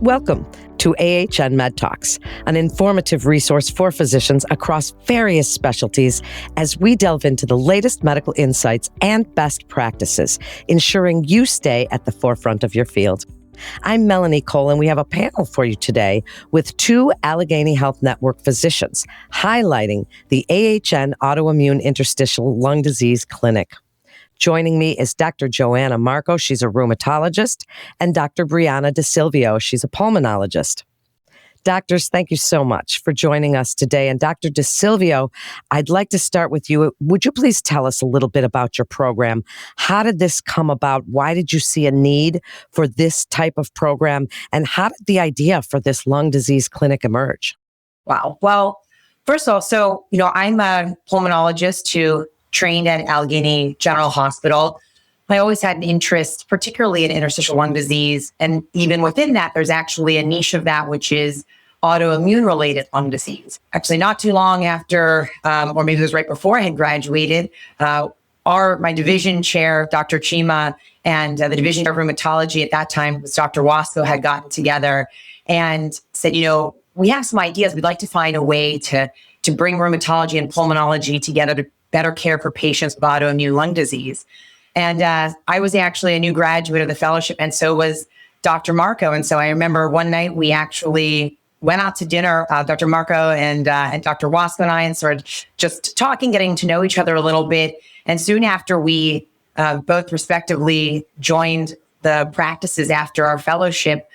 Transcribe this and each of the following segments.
Welcome to AHN Med Talks, an informative resource for physicians across various specialties as we delve into the latest medical insights and best practices, ensuring you stay at the forefront of your field. I'm Melanie Cole, and we have a panel for you today with two Allegheny Health Network physicians highlighting the AHN Autoimmune Interstitial Lung Disease Clinic. Joining me is Dr. Joanna Marco, she's a rheumatologist, and Dr. Brianna DeSilvio, she's a pulmonologist. Doctors, thank you so much for joining us today. And Dr. DeSilvio, I'd like to start with you. Would you please tell us a little bit about your program? How did this come about? Why did you see a need for this type of program? And how did the idea for this lung disease clinic emerge? Wow. Well, first of all, I'm a pulmonologist who trained at Allegheny General Hospital. I always had an interest, particularly in interstitial lung disease. And even within that, there's actually a niche of that, which is autoimmune related lung disease. Actually, not too long after, or maybe it was right before I had graduated, my division chair, Dr. Chima, and the division chair of rheumatology at that time was Dr. Wasco, had gotten together and said, we have some ideas. We'd like to find a way to bring rheumatology and pulmonology together to better care for patients with autoimmune lung disease. And I was actually a new graduate of the fellowship, and so was Dr. Marco. And so I remember one night we actually went out to dinner, Dr. Marco and Dr. Wasco and I, and started just talking, getting to know each other a little bit. And soon after, we both respectively joined the practices after our fellowship,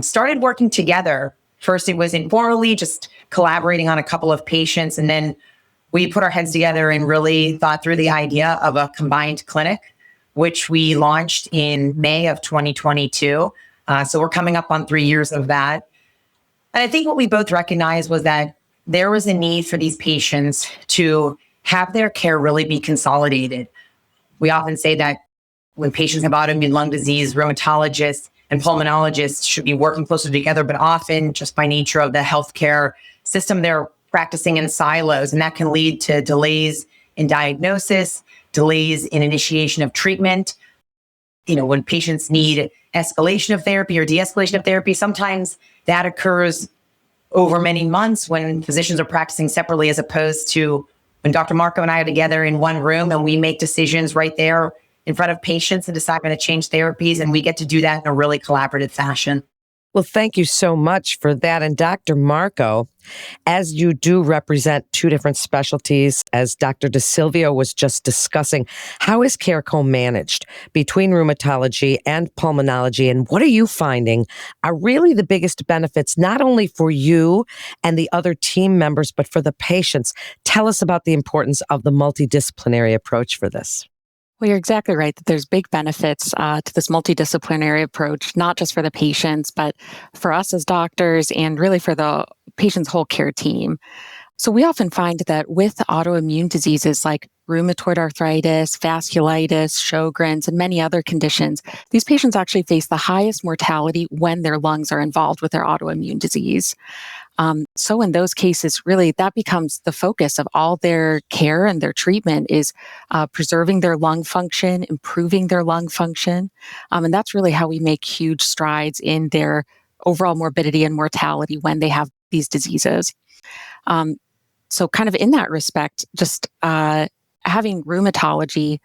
started working together. First, it was informally, just collaborating on a couple of patients, and then we put our heads together and really thought through the idea of a combined clinic, which we launched in May of 2022. So we're coming up on 3 years of that. And I think what we both recognized was that there was a need for these patients to have their care really be consolidated. We often say that when patients have autoimmune lung disease, rheumatologists and pulmonologists should be working closer together, but often just by nature of the healthcare system, they're practicing in silos, and that can lead to delays in diagnosis, delays in initiation of treatment. When patients need escalation of therapy or de-escalation of therapy, sometimes that occurs over many months when physicians are practicing separately, as opposed to when Dr. Marco and I are together in one room and we make decisions right there in front of patients and decide going to change therapies, and we get to do that in a really collaborative fashion. Well, thank you so much for that. And Dr. Marco, as you do represent two different specialties, as Dr. DeSilvio was just discussing, how is care co-managed between rheumatology and pulmonology? And what are you finding are really the biggest benefits, not only for you and the other team members, but for the patients? Tell us about the importance of the multidisciplinary approach for this. Well, you're exactly right that there's big benefits to this multidisciplinary approach, not just for the patients, but for us as doctors and really for the patient's whole care team. So we often find that with autoimmune diseases like rheumatoid arthritis, vasculitis, Sjogren's, and many other conditions, these patients actually face the highest mortality when their lungs are involved with their autoimmune disease. So in those cases, really, that becomes the focus of all their care and their treatment is preserving their lung function, improving their lung function. And that's really how we make huge strides in their overall morbidity and mortality when they have these diseases. So kind of in that respect, just having rheumatology,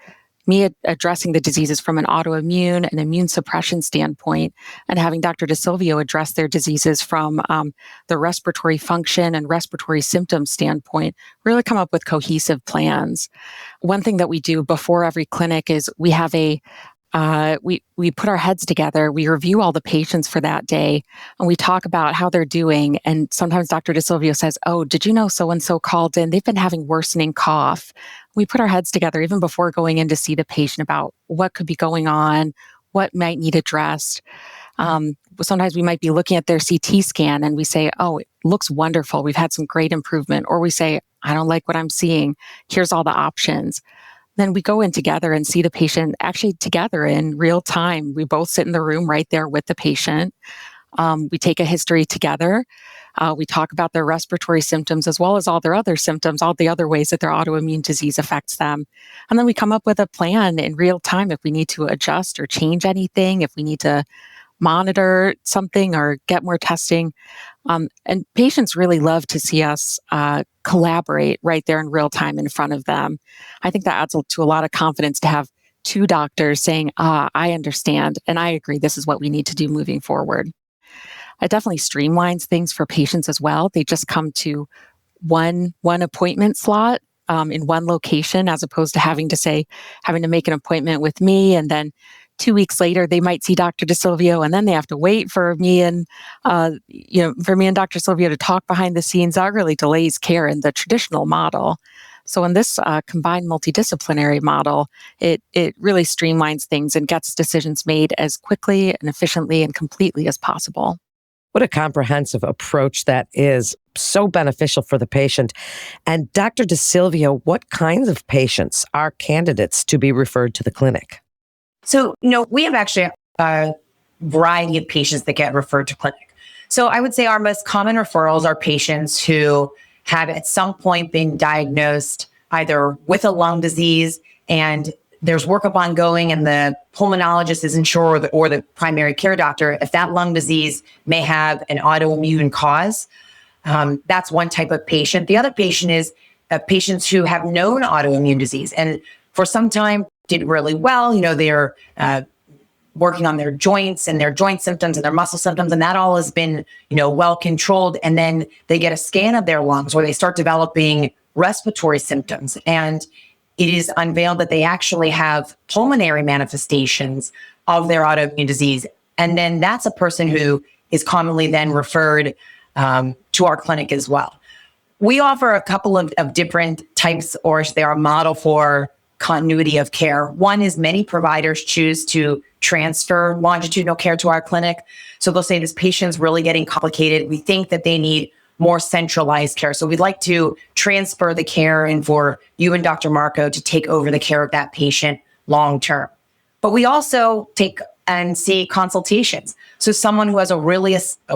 me addressing the diseases from an autoimmune and immune suppression standpoint, and having Dr. DeSilvio address their diseases from the respiratory function and respiratory symptoms standpoint, really come up with cohesive plans. One thing that we do before every clinic is we have we put our heads together, we review all the patients for that day, and we talk about how they're doing. And sometimes Dr. DeSilvio says, "Oh, did you know so-and-so called in? They've been having worsening cough." We put our heads together even before going in to see the patient about what could be going on, what might need addressed. Sometimes we might be looking at their CT scan and we say, "Oh, it looks wonderful. We've had some great improvement." Or we say, "I don't like what I'm seeing. Here's all the options." Then we go in together and see the patient actually together in real time. We both sit in the room right there with the patient. We take a history together. We talk about their respiratory symptoms as well as all their other symptoms, all the other ways that their autoimmune disease affects them. And then we come up with a plan in real time if we need to adjust or change anything, if we need to monitor something or get more testing. And patients really love to see us collaborate right there in real time in front of them. I think that adds to a lot of confidence to have two doctors saying, I understand and I agree, this is what we need to do moving forward. It definitely streamlines things for patients as well. They just come to one appointment slot in one location, as opposed to having to make an appointment with me, and then 2 weeks later they might see Dr. DeSilvio, and then they have to wait for me and Dr. Silvio to talk behind the scenes. That really delays care in the traditional model. So in this combined multidisciplinary model, it really streamlines things and gets decisions made as quickly and efficiently and completely as possible. What a comprehensive approach that is. So beneficial for the patient. And Dr. DeSilvio, what kinds of patients are candidates to be referred to the clinic? So, we have actually a variety of patients that get referred to clinic. So I would say our most common referrals are patients who have at some point been diagnosed either with a lung disease and there's workup ongoing and the pulmonologist isn't sure, or the primary care doctor, if that lung disease may have an autoimmune cause. That's one type of patient. The other patient is patients who have known autoimmune disease and for some time did really well. They're working on their joints and their joint symptoms and their muscle symptoms, and that all has been, well controlled. And then they get a scan of their lungs where they start developing respiratory symptoms. And it is unveiled that they actually have pulmonary manifestations of their autoimmune disease. And then that's a person who is commonly then referred to our clinic as well. We offer a couple of different types, or they are a model for continuity of care. One is many providers choose to transfer longitudinal care to our clinic. So they'll say this patient's really getting complicated. We think that they need more centralized care. So we'd like to transfer the care and for you and Dr. Marco to take over the care of that patient long-term. But we also take and see consultations. So someone who has a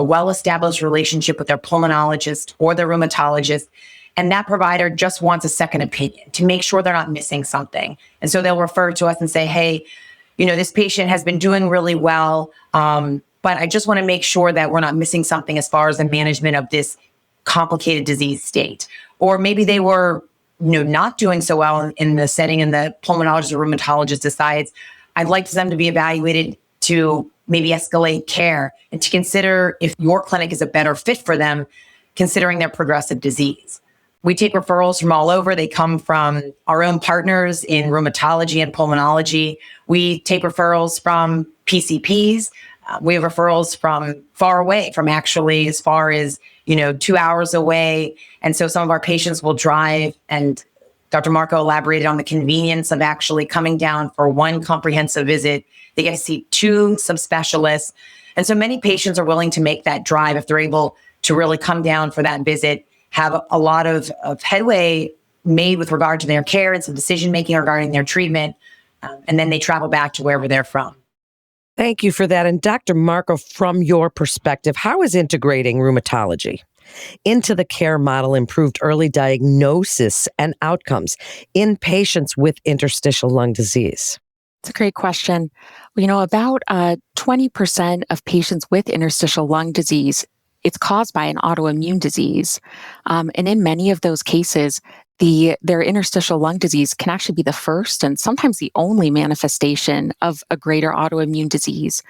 well-established relationship with their pulmonologist or their rheumatologist, and that provider just wants a second opinion to make sure they're not missing something. And so they'll refer to us and say, hey, this patient has been doing really well, but I just want to make sure that we're not missing something as far as the management of this complicated disease state. Or maybe they were not doing so well in the setting, and the pulmonologist or rheumatologist decides, I'd like them to be evaluated to maybe escalate care and to consider if your clinic is a better fit for them, considering their progressive disease. We take referrals from all over. They come from our own partners in rheumatology and pulmonology. We take referrals from PCPs. We have referrals from far away, from actually as far as 2 hours away. And so some of our patients will drive, and Dr. Marco elaborated on the convenience of actually coming down for one comprehensive visit. They get to see two subspecialists. And so many patients are willing to make that drive if they're able to really come down for that visit, have a lot of headway made with regard to their care and some decision-making regarding their treatment. And then they travel back to wherever they're from. Thank you for that. And Dr. Marco, from your perspective, how is integrating rheumatology into the care model improved early diagnosis and outcomes in patients with interstitial lung disease? It's a great question. About 20% of patients with interstitial lung disease, it's caused by an autoimmune disease. And in many of those cases, their interstitial lung disease can actually be the first and sometimes the only manifestation of a greater autoimmune disease.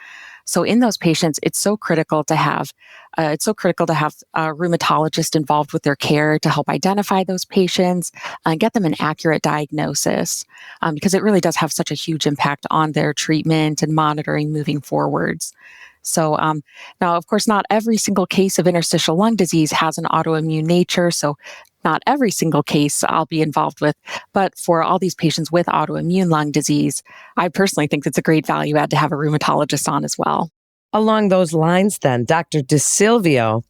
So in those patients, it's so critical to have a rheumatologist involved with their care to help identify those patients and get them an accurate diagnosis, because it really does have such a huge impact on their treatment and monitoring moving forwards. So now, of course, not every single case of interstitial lung disease has an autoimmune nature. So not every single case I'll be involved with, but for all these patients with autoimmune lung disease, I personally think it's a great value add to have a rheumatologist on as well. Along those lines then, Dr. DeSilvio,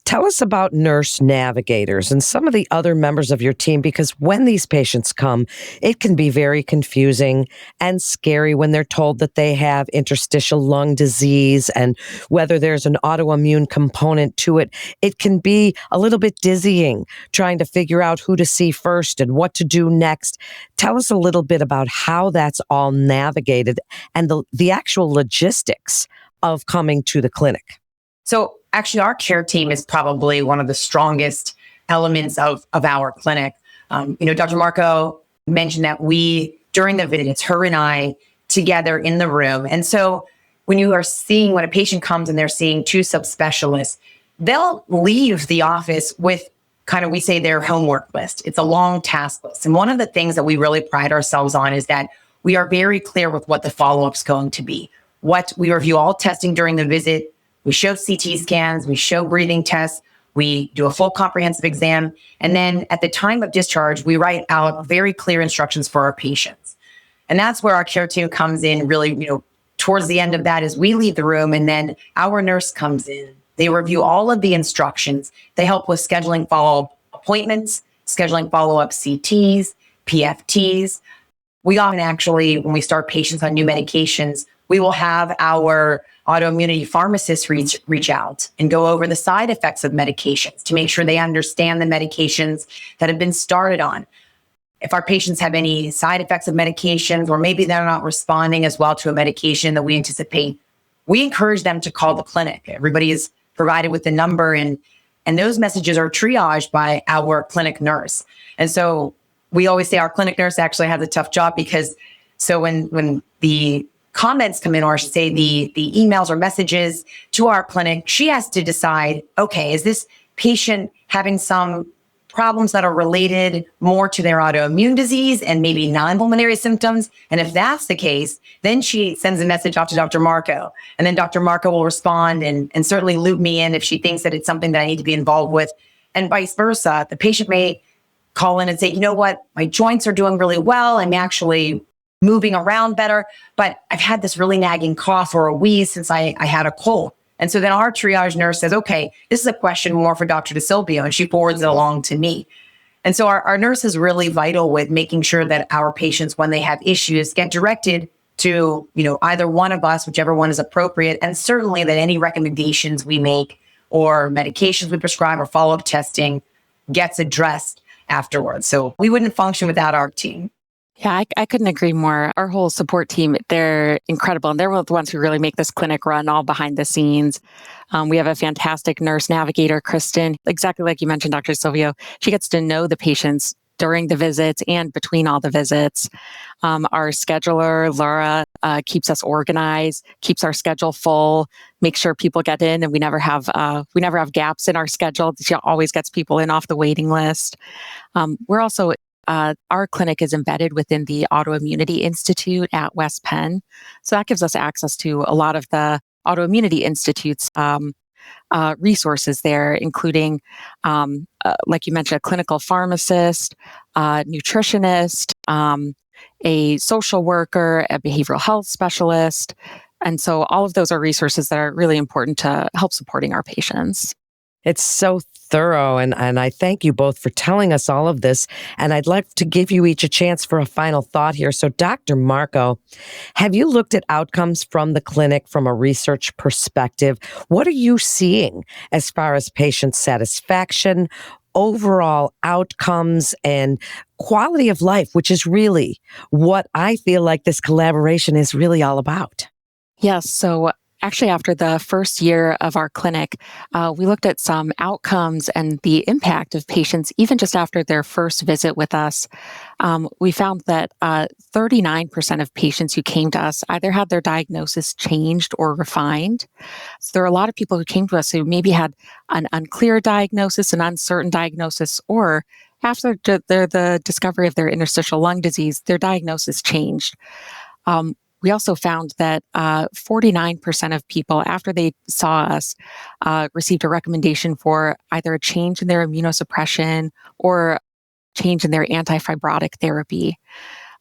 tell us about nurse navigators and some of the other members of your team, because when these patients come, it can be very confusing and scary when they're told that they have interstitial lung disease and whether there's an autoimmune component to it. It can be a little bit dizzying trying to figure out who to see first and what to do next. Tell us a little bit about how that's all navigated and the actual logistics of coming to the clinic? So actually, our care team is probably one of the strongest elements of our clinic. Dr. Marco mentioned that during the visits, her and I together in the room. And so when a patient comes and they're seeing two subspecialists, they'll leave the office with we say their homework list. It's a long task list. And one of the things that we really pride ourselves on is that we are very clear with what the follow-up's going to be. We review all testing during the visit. We show CT scans, we show breathing tests, we do a full comprehensive exam. And then at the time of discharge, we write out very clear instructions for our patients. And that's where our care team comes in really, towards the end of that is we leave the room and then our nurse comes in. They review all of the instructions. They help with scheduling follow-up appointments, scheduling follow-up CTs, PFTs. We often actually, when we start patients on new medications, we will have our autoimmunity pharmacists reach out and go over the side effects of medications to make sure they understand the medications that have been started on. If our patients have any side effects of medications, or maybe they're not responding as well to a medication that we anticipate, we encourage them to call the clinic. Everybody is provided with the number, and those messages are triaged by our clinic nurse. And so we always say our clinic nurse actually has a tough job because when the comments come in, or I should say the emails or messages to our clinic, she has to decide, okay, is this patient having some problems that are related more to their autoimmune disease and maybe non-pulmonary symptoms? And if that's the case, then she sends a message off to Dr. Marco. And then Dr. Marco will respond and certainly loop me in if she thinks that it's something that I need to be involved with. And vice versa. The patient may call in and say, you know what, my joints are doing really well. I'm actually moving around better, but I've had this really nagging cough or a wheeze since I had a cold. And so then our triage nurse says, okay, this is a question more for Dr. DeSilvio, and she forwards it along to me. And so our nurse is really vital with making sure that our patients, when they have issues, get directed to, either one of us, whichever one is appropriate, and certainly that any recommendations we make or medications we prescribe or follow-up testing gets addressed afterwards. So we wouldn't function without our team. Yeah, I couldn't agree more. Our whole support team, they're incredible. And they're the ones who really make this clinic run all behind the scenes. We have a fantastic nurse navigator, Kristen, exactly like you mentioned, Dr. Silvio. She gets to know the patients during the visits and between all the visits. Our scheduler, Laura, keeps us organized, keeps our schedule full, makes sure people get in, and we never have gaps in our schedule. She always gets people in off the waiting list. We're also our clinic is embedded within the Autoimmunity Institute at West Penn. So that gives us access to a lot of the Autoimmunity Institute's resources there, including, like you mentioned, a clinical pharmacist, nutritionist, a social worker, a behavioral health specialist. And so all of those are resources that are really important to help supporting our patients. It's so thorough, and I thank you both for telling us all of this. And I'd like to give you each a chance for a final thought here. So, Dr. Marco, have you looked at outcomes from the clinic from a research perspective? What are you seeing as far as patient satisfaction, overall outcomes, and quality of life, which is really what I feel like this collaboration is really all about? Yes. So actually, after the first year of our clinic, we looked at some outcomes and the impact of patients, even just after their first visit with us. We found that 39% of patients who came to us either had their diagnosis changed or refined. So there are a lot of people who came to us who maybe had an unclear diagnosis, an uncertain diagnosis, or after the discovery of their interstitial lung disease, their diagnosis changed. We also found that 49% of people, after they saw us, received a recommendation for either a change in their immunosuppression or change in their antifibrotic therapy.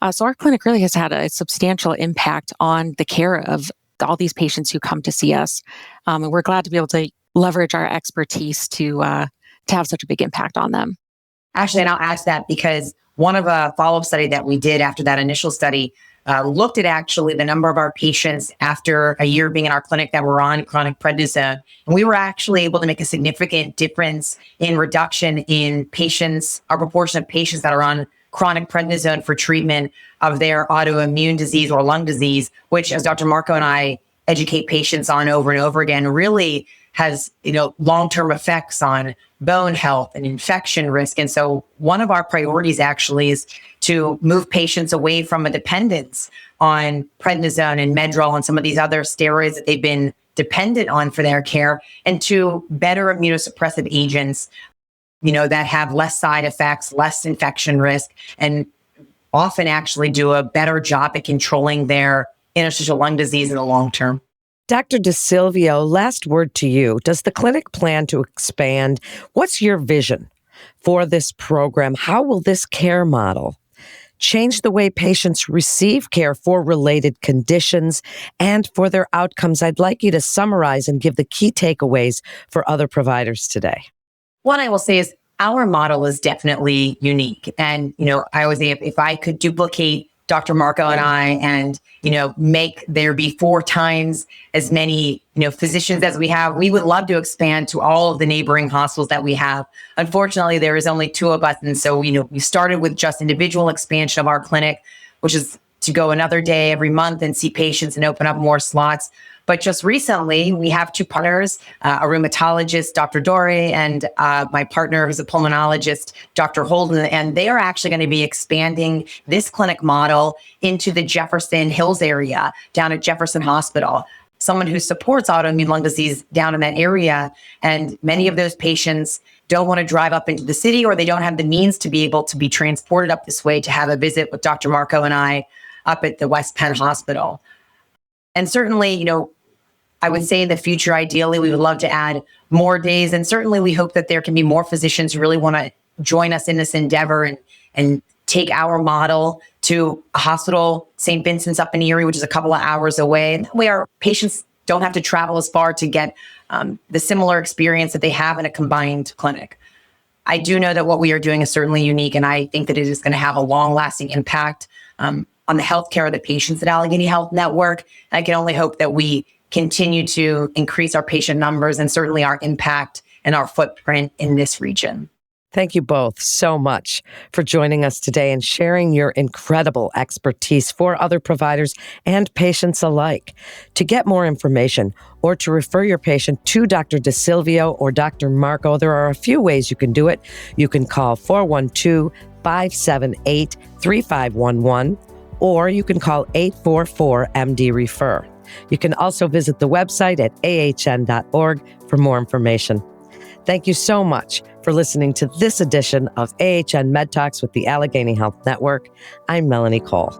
So our clinic really has had a substantial impact on the care of all these patients who come to see us. And we're glad to be able to leverage our expertise to have such a big impact on them. Actually, and I'll add to that because one of a follow-up study that we did after that initial study looked at actually the number of our patients after a year being in our clinic that were on chronic prednisone. And we were actually able to make a significant difference in reduction in patients, our proportion of patients that are on chronic prednisone for treatment of their autoimmune disease or lung disease, which, as Dr. Marco and I educate patients on over and over again really has, long-term effects on bone health and infection risk. And so one of our priorities actually is to move patients away from a dependence on prednisone and Medrol and some of these other steroids that they've been dependent on for their care, and to better immunosuppressive agents, that have less side effects, less infection risk, and often actually do a better job at controlling their interstitial lung disease in the long term. Dr. DeSilvio, last word to you. Does the clinic plan to expand? What's your vision for this program? How will this care model change the way patients receive care for related conditions and for their outcomes? I'd like you to summarize and give the key takeaways for other providers today. One I will say is our model is definitely unique. And, I always say if I could duplicate Dr. Marco and I and, make there be 4 times as many, physicians as we have, we would love to expand to all of the neighboring hospitals that we have. Unfortunately, there is only 2 of us. And so, we started with just individual expansion of our clinic, which is to go another day every month and see patients and open up more slots. But just recently, we have 2 partners, a rheumatologist, Dr. Dore, and my partner, who's a pulmonologist, Dr. Holden, and they are actually going to be expanding this clinic model into the Jefferson Hills area down at Jefferson Hospital. Someone who supports autoimmune lung disease down in that area, and many of those patients don't want to drive up into the city, or they don't have the means to be able to be transported up this way to have a visit with Dr. Marco and I up at the West Penn Hospital. And certainly, I would say in the future, ideally, we would love to add more days. And certainly we hope that there can be more physicians who really want to join us in this endeavor and take our model to a hospital, St. Vincent's up in Erie, which is a couple of hours away. And that way our patients don't have to travel as far to get the similar experience that they have in a combined clinic. I do know that what we are doing is certainly unique, and I think that it is going to have a long-lasting impact on the healthcare of the patients at Allegheny Health Network. I can only hope that we continue to increase our patient numbers and certainly our impact and our footprint in this region. Thank you both so much for joining us today and sharing your incredible expertise for other providers and patients alike. To get more information or to refer your patient to Dr. DeSilvio or Dr. Marco, there are a few ways you can do it. You can call 412-578-3511, or you can call 844-MD-REFER. You can also visit the website at ahn.org for more information. Thank you so much for listening to this edition of AHN Med Talks with the Allegheny Health Network. I'm Melanie Cole.